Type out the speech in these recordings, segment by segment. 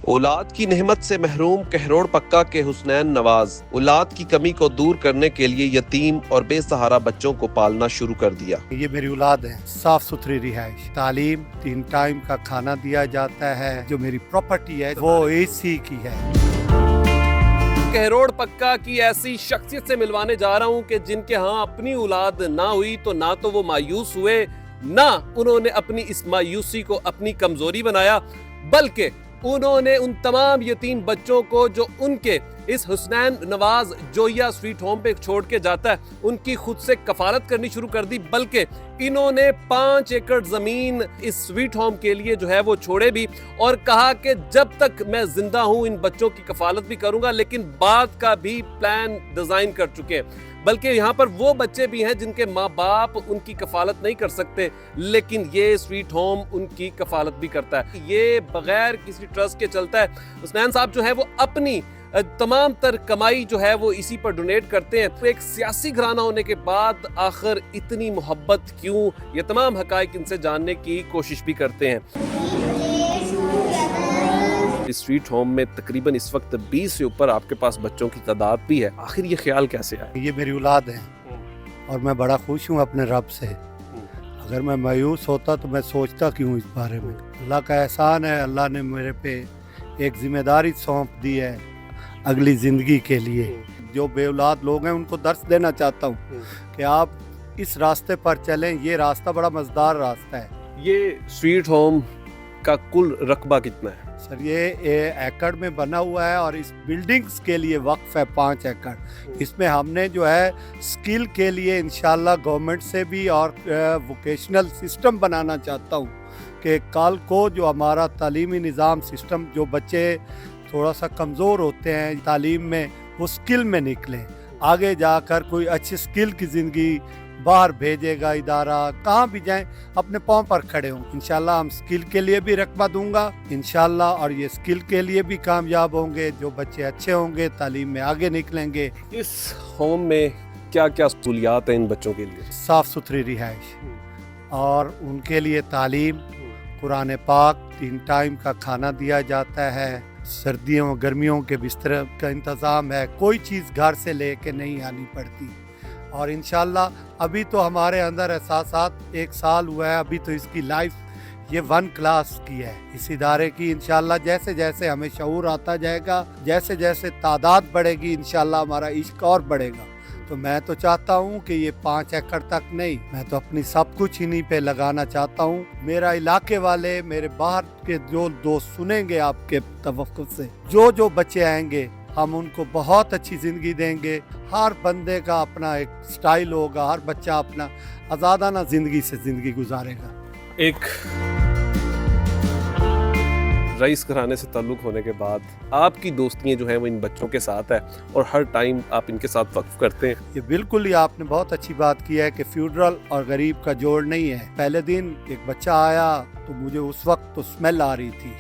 اولاد کی نعمت سے محروم کہروڑ پکا کے حسنین نواز اولاد کی کمی کو دور کرنے کے لیے یتیم اور بے سہارا بچوں کو پالنا شروع کر دیا۔ یہ میری اولاد ہے، صاف ستھری رہائش، تعلیم، 3 ٹائم کا کھانا دیا جاتا ہے، جو میری پراپرٹی ہے وہ اسی کی ہے۔ کہروڑ پکا کی ایسی شخصیت سے ملوانے جا رہا ہوں کہ جن کے ہاں اپنی اولاد نہ ہوئی تو نہ تو وہ مایوس ہوئے، نہ انہوں نے اپنی اس مایوسی کو اپنی کمزوری بنایا، بلکہ انہوں نے ان تمام یتیم بچوں کو جو ان کے اس حسنین نواز جویا سویٹ ہوم پہ چھوڑ کے جاتا ہے ان کی خود سے کفالت کرنی شروع کر دی، بلکہ انہوں نے 5 ایکڑ زمین اس سویٹ ہوم کے لیے جو ہے وہ چھوڑے بھی، اور کہا کہ جب تک میں زندہ ہوں ان بچوں کی کفالت بھی کروں گا، لیکن بعد کا بھی پلان ڈیزائن کر چکے ہیں۔ بلکہ یہاں پر وہ بچے بھی ہیں جن کے ماں باپ ان کی کفالت نہیں کر سکتے، لیکن یہ سویٹ ہوم ان کی کفالت بھی کرتا ہے۔ یہ بغیر کسی ٹرسٹ کے چلتا ہے۔ حسنین صاحب جو ہے وہ اپنی تمام تر کمائی جو ہے وہ اسی پر ڈونیٹ کرتے ہیں۔ ایک سیاسی گھرانہ ہونے کے بعد آخر اتنی محبت کیوں، یہ تمام حقائق ان سے جاننے کی کوشش بھی کرتے ہیں۔ اس سویٹ ہوم میں تقریباً اس وقت 20 سے اوپر آپ کے پاس بچوں کی تعداد بھی ہے، آخر یہ خیال کیسے آیا؟ یہ میری اولاد ہے اور میں بڑا خوش ہوں اپنے رب سے۔ اگر میں مایوس ہوتا تو میں سوچتا کیوں اس بارے میں۔ اللہ کا احسان ہے، اللہ نے میرے پہ ایک ذمہ داری سونپ دی ہے اگلی زندگی کے لیے۔ جو بے اولاد لوگ ہیں ان کو درس دینا چاہتا ہوں کہ آپ اس راستے پر چلیں، یہ راستہ بڑا مزدار راستہ ہے۔ یہ سویٹ ہوم کا کل رقبہ کتنا ہے؟ سر یہ ایکڑ میں بنا ہوا ہے اور اس بلڈنگز کے لیے وقف ہے 5 ایکڑ۔ اس میں ہم نے جو ہے سکل کے لیے انشاءاللہ گورنمنٹ سے بھی اور ووکیشنل سسٹم بنانا چاہتا ہوں کہ کل کو جو ہمارا تعلیمی نظام سسٹم، جو بچے تھوڑا سا کمزور ہوتے ہیں تعلیم میں، وہ سکل میں نکلیں، آگے جا کر کوئی اچھی سکل کی زندگی، باہر بھیجے گا ادارہ، کہاں بھی جائیں اپنے پاؤں پر کھڑے ہوں۔ انشاءاللہ ہم سکل کے لیے بھی رقبہ دوں گا انشاءاللہ، اور یہ سکل کے لیے بھی کامیاب ہوں گے۔ جو بچے اچھے ہوں گے تعلیم میں آگے نکلیں گے۔ اس ہوم میں کیا کیا سہولیات ہیں ان بچوں کے لیے؟ صاف ستھری رہائش اور ان کے لیے تعلیم، قرآن پاک، 3 ٹائم کا کھانا دیا جاتا ہے، سردیوں گرمیوں کے بستر کا انتظام ہے، کوئی چیز گھر سے لے کے نہیں آنی پڑتی۔ اور انشاءاللہ ابھی تو ہمارے اندر احساسات 1 سال ہوا ہے، ابھی تو اس کی لائف یہ 1 کلاس کی ہے اس ادارے کی۔ انشاءاللہ جیسے جیسے ہمیں شعور آتا جائے گا، جیسے جیسے تعداد بڑھے گی، انشاءاللہ ہمارا عشق اور بڑھے گا۔ تو میں تو چاہتا ہوں کہ یہ 5 ایکڑ تک نہیں، میں تو اپنی سب کچھ انہی پہ لگانا چاہتا ہوں۔ میرا علاقے والے، میرے باہر کے جو دوست سنیں گے آپ کے توقف سے، جو بچے آئیں گے ہم ان کو بہت اچھی زندگی دیں گے۔ ہر بندے کا اپنا ایک سٹائل ہوگا، ہر بچہ اپنا آزادانہ زندگی سے زندگی گزارے گا۔ ایک رئیس گھرانے سے تعلق ہونے کے بعد آپ کی دوستیاں جو ہیں وہ ان بچوں کے ساتھ ہے اور ہر ٹائم آپ ان کے ساتھ وقف کرتے ہیں۔ یہ بالکل ہی آپ نے بہت اچھی بات کی ہے کہ فیوڈرل اور غریب کا جوڑ نہیں ہے۔ پہلے دن ایک بچہ آیا تو مجھے اس وقت تو اسمیل آ رہی تھی،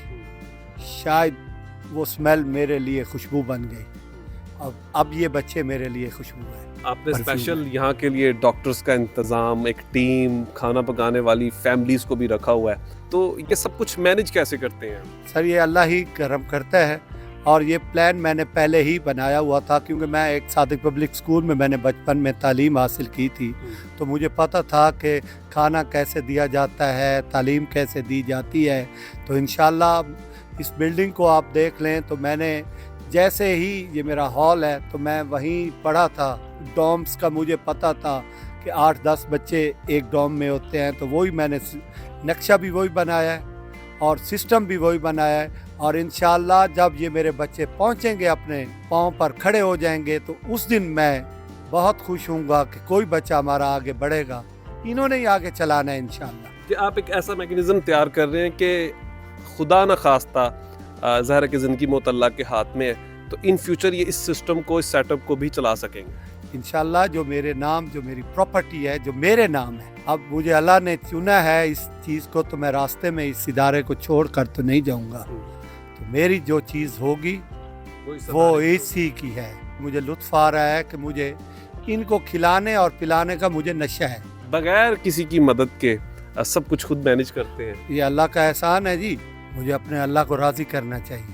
شاید وہ اسمیل میرے لیے خوشبو بن گئی۔ اب یہ بچے میرے لیے خوشبو ہے۔ آپ نے اسپیشل یہاں کے لیے ڈاکٹرز کا انتظام، ایک ٹیم، کھانا پکانے والی فیملیز کو بھی رکھا ہوا ہے، تو یہ سب کچھ مینج کیسے کرتے ہیں؟ سر یہ اللہ ہی کرم کرتا ہے، اور یہ پلان میں نے پہلے ہی بنایا ہوا تھا، کیونکہ میں ایک صادق پبلک اسکول میں نے بچپن میں تعلیم حاصل کی تھی، تو مجھے پتہ تھا کہ کھانا کیسے دیا جاتا ہے، تعلیم کیسے دی جاتی ہے۔ تو انشاءاللہ اس بلڈنگ کو آپ دیکھ لیں تو میں نے جیسے ہی یہ میرا ہال ہے تو میں وہیں پڑھا تھا، ڈومس کا مجھے پتہ تھا کہ 8-10 بچے ایک ڈوم میں ہوتے ہیں، تو وہی میں نے نقشہ بھی وہی بنایا ہے اور سسٹم بھی وہی بنایا ہے۔ اور انشاءاللہ جب یہ میرے بچے پہنچیں گے، اپنے پاؤں پر کھڑے ہو جائیں گے، تو اس دن میں بہت خوش ہوں گا کہ کوئی بچہ ہمارا آگے بڑھے گا، انہوں نے ہی آگے چلانا ہے انشاءاللہ۔ کہ آپ ایک ایسا میکنزم تیار کر رہے ہیں کہ خدا نہ خواستہ ظاہر ہے کہ زندگی موت اللہ کے ہاتھ میں ہے، تو ان فیوچر یہ اس سسٹم کو، اس سیٹ اپ کو بھی چلا سکیں گے انشاءاللہ۔ جو میرے نام، جو میری پراپرٹی ہے، جو میرے نام ہے، اب مجھے اللہ نے چنا ہے اس چیز کو، تو میں راستے میں اس ادارے کو چھوڑ کر تو نہیں جاؤں گا۔ تو میری جو چیز ہوگی وہ اسی کی ہے۔ مجھے لطف آ رہا ہے کہ مجھے ان کو کھلانے اور پلانے کا مجھے نشہ ہے، بغیر کسی کی مدد کے سب کچھ خود مینج کرتے ہیں۔ یہ اللہ کا احسان ہے جی، مجھے اپنے اللہ کو راضی کرنا چاہیے۔